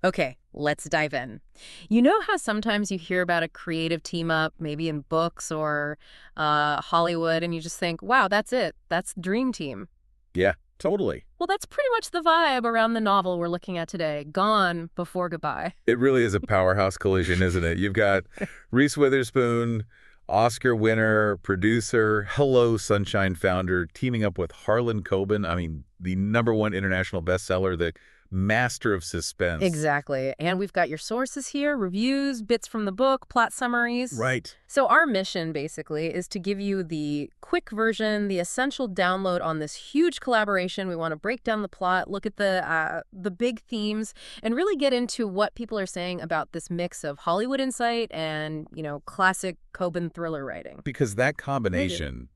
Okay, let's dive in. You know how sometimes you hear about a creative team up, maybe in books or Hollywood, and you just think, wow, that's it. That's Dream Team. Yeah, totally. Well, that's pretty much the vibe around the novel we're looking at today, Gone Before Goodbye. It really is a powerhouse collision, isn't it? You've got Reese Witherspoon, Oscar winner, producer, Hello Sunshine founder, teaming up with Harlan Coben. I mean, the #1 international bestseller, the master of suspense. Exactly. And we've got your sources here, reviews, bits from the book, plot summaries. Right. So our mission, basically, is to give you the quick version, the essential download on this huge collaboration. We want to break down the plot, look at the big themes, and really get into what people are saying about this mix of Hollywood insight and, classic Coben thriller writing. Because that combination,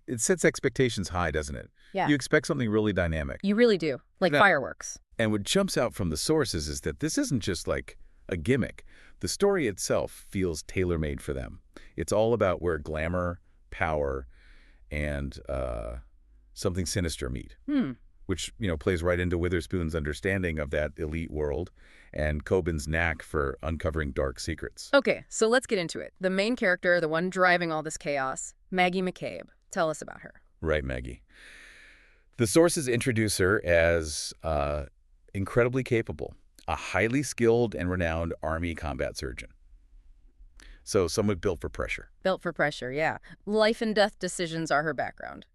it sets expectations high, doesn't it? Yeah. You expect something really dynamic. You really do. Like Now- fireworks. And what jumps out from the sources is that this isn't just like a gimmick. The story itself feels tailor-made for them. It's all about where glamour, power, and something sinister meet, which, plays right into Witherspoon's understanding of that elite world and Coben's knack for uncovering dark secrets. Okay, so let's get into it. The main character, the one driving all this chaos, Maggie McCabe. Tell us about her. Right, Maggie. The sources introduce her as incredibly capable, a highly skilled and renowned Army combat surgeon. So someone built for pressure. Built for pressure, yeah. Life and death decisions are her background.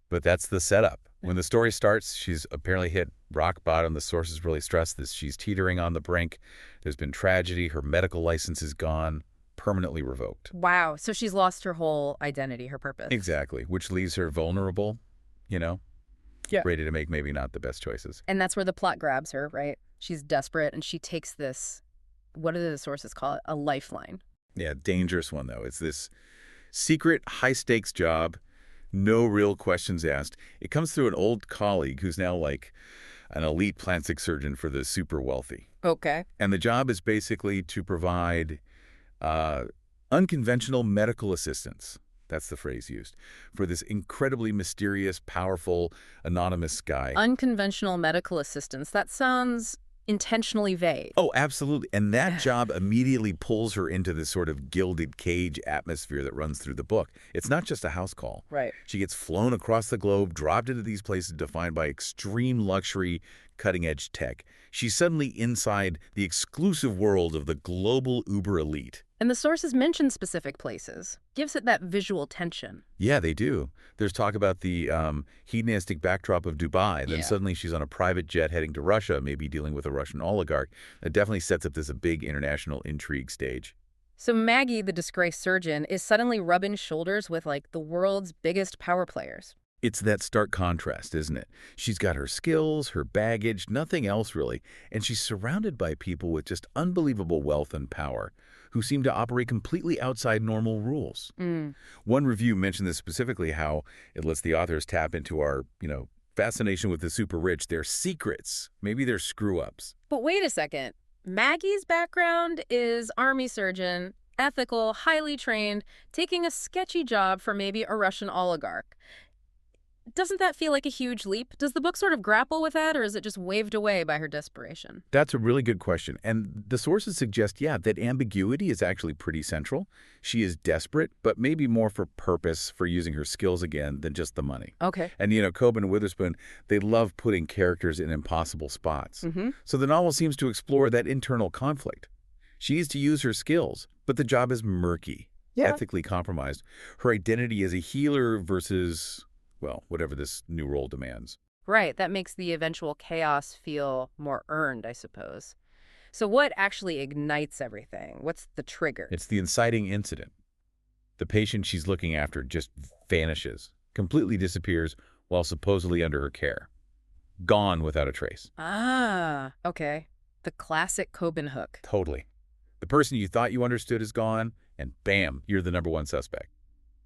But that's the setup. When the story starts, she's apparently hit rock bottom. The sources really stress this. She's teetering on the brink. There's been tragedy. Her medical license is gone, permanently revoked. Wow, so she's lost her whole identity, her purpose. Exactly, which leaves her vulnerable, Yeah. ready to make maybe not the best choices. And that's where the plot grabs her, right? She's desperate, and she takes this, what do the sources call it? A lifeline. Yeah, dangerous one, though. It's this secret, high-stakes job, no real questions asked. It comes through an old colleague who's now like an elite plastic surgeon for the super wealthy. Okay. And the job is basically to provide unconventional medical assistance. That's the phrase used for this incredibly mysterious, powerful, anonymous guy. Unconventional medical assistance. That sounds intentionally vague. Oh, absolutely. And that job immediately pulls her into this sort of gilded cage atmosphere that runs through the book. It's not just a house call. Right. She gets flown across the globe, dropped into these places defined by extreme luxury, cutting-edge tech. She's suddenly inside the exclusive world of the global uber elite. And the sources mention specific places. Gives it that visual tension. Yeah, they do. There's talk about the hedonistic backdrop of Dubai. Then suddenly she's on a private jet heading to Russia, maybe dealing with a Russian oligarch. It definitely sets up this a big international intrigue stage. So Maggie, the disgraced surgeon, is suddenly rubbing shoulders with, like, the world's biggest power players. It's that stark contrast, isn't it? She's got her skills, her baggage, nothing else really, and she's surrounded by people with just unbelievable wealth and power who seem to operate completely outside normal rules. One review mentioned this specifically, how it lets the authors tap into our, fascination with the super rich, their secrets, maybe their screw-ups. But wait a second. Maggie's background is army surgeon, ethical, highly trained, taking a sketchy job for maybe a Russian oligarch. Doesn't that feel like a huge leap? Does the book sort of grapple with that, or is it just waved away by her desperation? That's a really good question. And the sources suggest, that ambiguity is actually pretty central. She is desperate, but maybe more for purpose, for using her skills again, than just the money. Okay. And, Coben and Witherspoon, they love putting characters in impossible spots. So the novel seems to explore that internal conflict. She is to use her skills, but the job is murky, ethically compromised. Her identity as a healer versus, well, whatever this new role demands. Right, that makes the eventual chaos feel more earned, I suppose. So what actually ignites everything? What's the trigger? It's the inciting incident. The patient she's looking after just vanishes, completely disappears while supposedly under her care. Gone without a trace. Ah, okay. The classic Coben hook. Totally. The person you thought you understood is gone, and bam, you're the #1 suspect.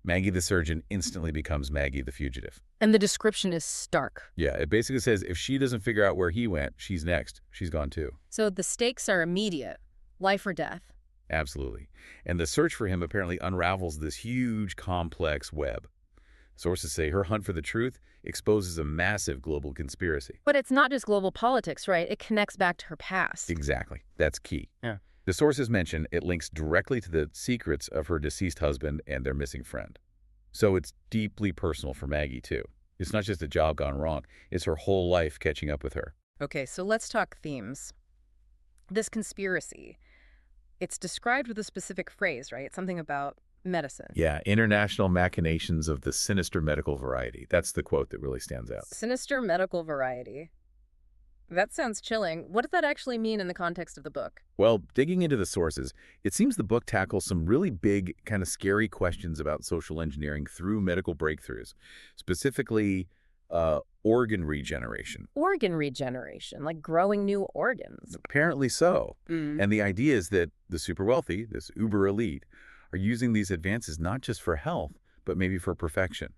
Maggie the surgeon instantly becomes Maggie the fugitive. And the description is stark. Yeah, it basically says if she doesn't figure out where he went, she's next. She's gone too. So the stakes are immediate. Life or death. Absolutely. And the search for him apparently unravels this huge, complex web. Sources say her hunt for the truth exposes a massive global conspiracy. But it's not just global politics, right? It connects back to her past. Exactly. That's key. Yeah. The sources mention it links directly to the secrets of her deceased husband and their missing friend. So it's deeply personal for Maggie, too. It's not just a job gone wrong. It's her whole life catching up with her. Okay, so let's talk themes. This conspiracy, it's described with a specific phrase, right? It's something about medicine. Yeah, international machinations of the sinister medical variety. That's the quote that really stands out. Sinister medical variety. That sounds chilling. What does that actually mean in the context of the book? Well, digging into the sources, it seems the book tackles some really big, kind of scary questions about social engineering through medical breakthroughs, specifically organ regeneration. Organ regeneration, like growing new organs. Apparently so. Mm. And the idea is that the super wealthy, this uber elite, are using these advances not just for health, but maybe for perfection,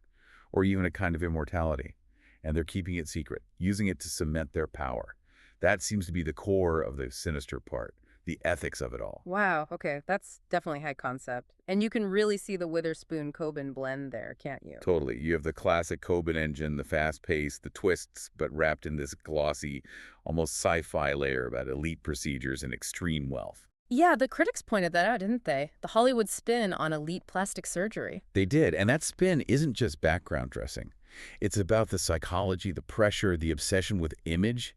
or even a kind of immortality. And they're keeping it secret, using it to cement their power. That seems to be the core of the sinister part, the ethics of it all. Wow, okay, that's definitely high concept. And you can really see the Witherspoon-Coben blend there, can't you? Totally. You have the classic Coben engine, the fast pace, the twists, but wrapped in this glossy, almost sci-fi layer about elite procedures and extreme wealth. Yeah, the critics pointed that out, didn't they? The Hollywood spin on elite plastic surgery. They did, and that spin isn't just background dressing. It's about the psychology, the pressure, the obsession with image,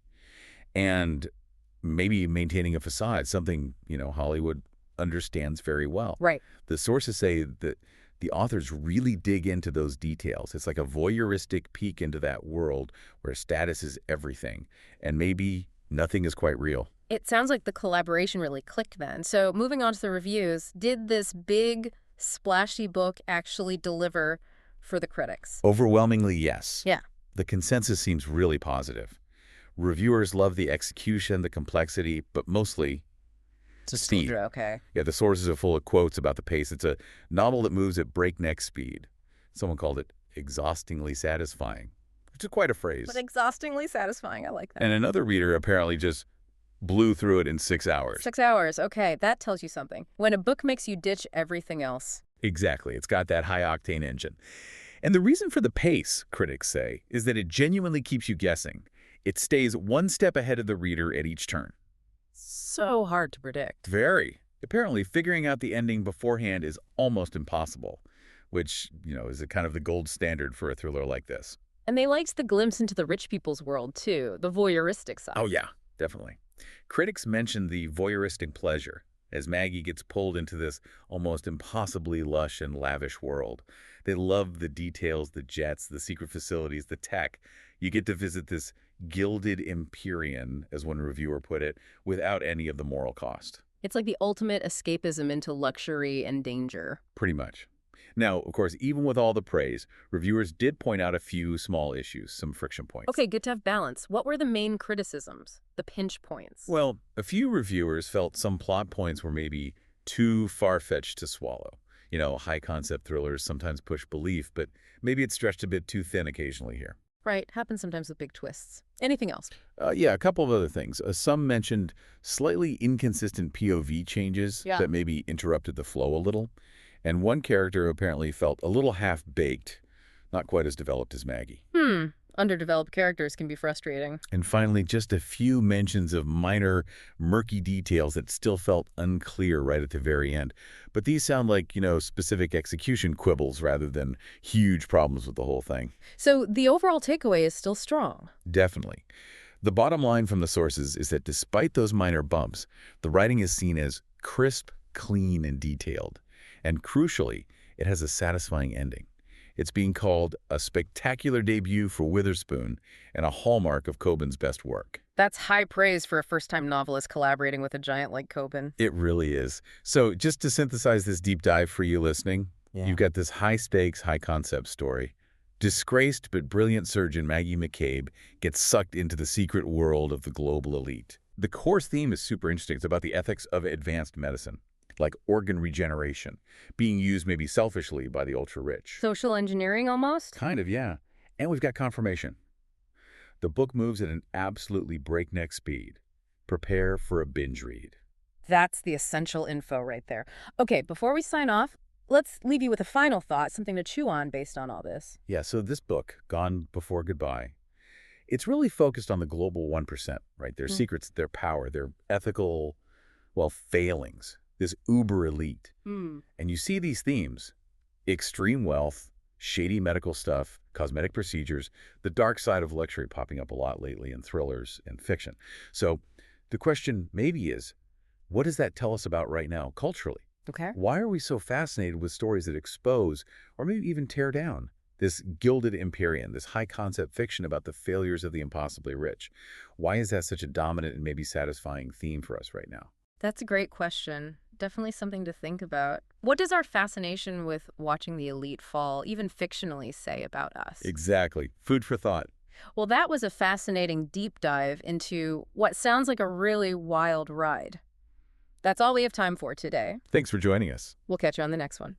and maybe maintaining a facade, something, Hollywood understands very well. Right. The sources say that the authors really dig into those details. It's like a voyeuristic peek into that world where status is everything, and maybe nothing is quite real. It sounds like the collaboration really clicked then. So moving on to the reviews, did this big, splashy book actually deliver for the critics? Overwhelmingly, yes. Yeah. The consensus seems really positive. Reviewers love the execution, the complexity, but mostly speed. Okay. Yeah, the sources are full of quotes about the pace. It's a novel that moves at breakneck speed. Someone called it exhaustingly satisfying, which is quite a phrase. But exhaustingly satisfying. I like that. And another reader apparently just blew through it in 6 hours. 6 hours. Okay, that tells you something. When a book makes you ditch everything else. Exactly. It's got that high-octane engine. And the reason for the pace, critics say, is that it genuinely keeps you guessing. It stays one step ahead of the reader at each turn. So hard to predict. Very. Apparently, figuring out the ending beforehand is almost impossible, which, is a kind of the gold standard for a thriller like this. And they liked the glimpse into the rich people's world, too, the voyeuristic side. Oh, yeah, definitely. Critics mentioned the voyeuristic pleasure as Maggie gets pulled into this almost impossibly lush and lavish world. They love the details, the jets, the secret facilities, the tech. You get to visit this gilded empyrean, as one reviewer put it, without any of the moral cost. It's like the ultimate escapism into luxury and danger. Pretty much. Now, of course, even with all the praise, reviewers did point out a few small issues, some friction points. Okay, good to have balance. What were the main criticisms? The pinch points? Well, a few reviewers felt some plot points were maybe too far-fetched to swallow. High-concept thrillers sometimes push belief, but maybe it's stretched a bit too thin occasionally here. Right, happens sometimes with big twists. Anything else? Yeah, a couple of other things. Some mentioned slightly inconsistent POV changes that maybe interrupted the flow a little. And one character apparently felt a little half-baked, not quite as developed as Maggie. Underdeveloped characters can be frustrating. And finally, just a few mentions of minor, murky details that still felt unclear right at the very end. But these sound like, specific execution quibbles rather than huge problems with the whole thing. So the overall takeaway is still strong. Definitely. The bottom line from the sources is that despite those minor bumps, the writing is seen as crisp, clean, and detailed. And crucially, it has a satisfying ending. It's being called a spectacular debut for Witherspoon and a hallmark of Coben's best work. That's high praise for a first-time novelist collaborating with a giant like Coben. It really is. So just to synthesize this deep dive for you listening, you've got this high-stakes, high-concept story. Disgraced but brilliant surgeon Maggie McCabe gets sucked into the secret world of the global elite. The core theme is super interesting. It's about the ethics of advanced medicine, like organ regeneration, being used maybe selfishly by the ultra-rich. Social engineering almost? Kind of, yeah. And we've got confirmation. The book moves at an absolutely breakneck speed. Prepare for a binge read. That's the essential info right there. Okay, before we sign off, let's leave you with a final thought, something to chew on based on all this. Yeah, so this book, Gone Before Goodbye, it's really focused on the global 1%, right? Their Mm. secrets, their power, their ethical, well, failings, this uber elite. Hmm. And you see these themes: extreme wealth, shady medical stuff, cosmetic procedures, the dark side of luxury popping up a lot lately in thrillers and fiction. So the question maybe is, what does that tell us about right now culturally? Okay. Why are we so fascinated with stories that expose or maybe even tear down this gilded empyrean, this high-concept fiction about the failures of the impossibly rich? Why is that such a dominant and maybe satisfying theme for us right now? That's a great question. Definitely something to think about. What does our fascination with watching the elite fall, even fictionally, say about us? Exactly. Food for thought. Well, that was a fascinating deep dive into what sounds like a really wild ride. That's all we have time for today. Thanks for joining us. We'll catch you on the next one.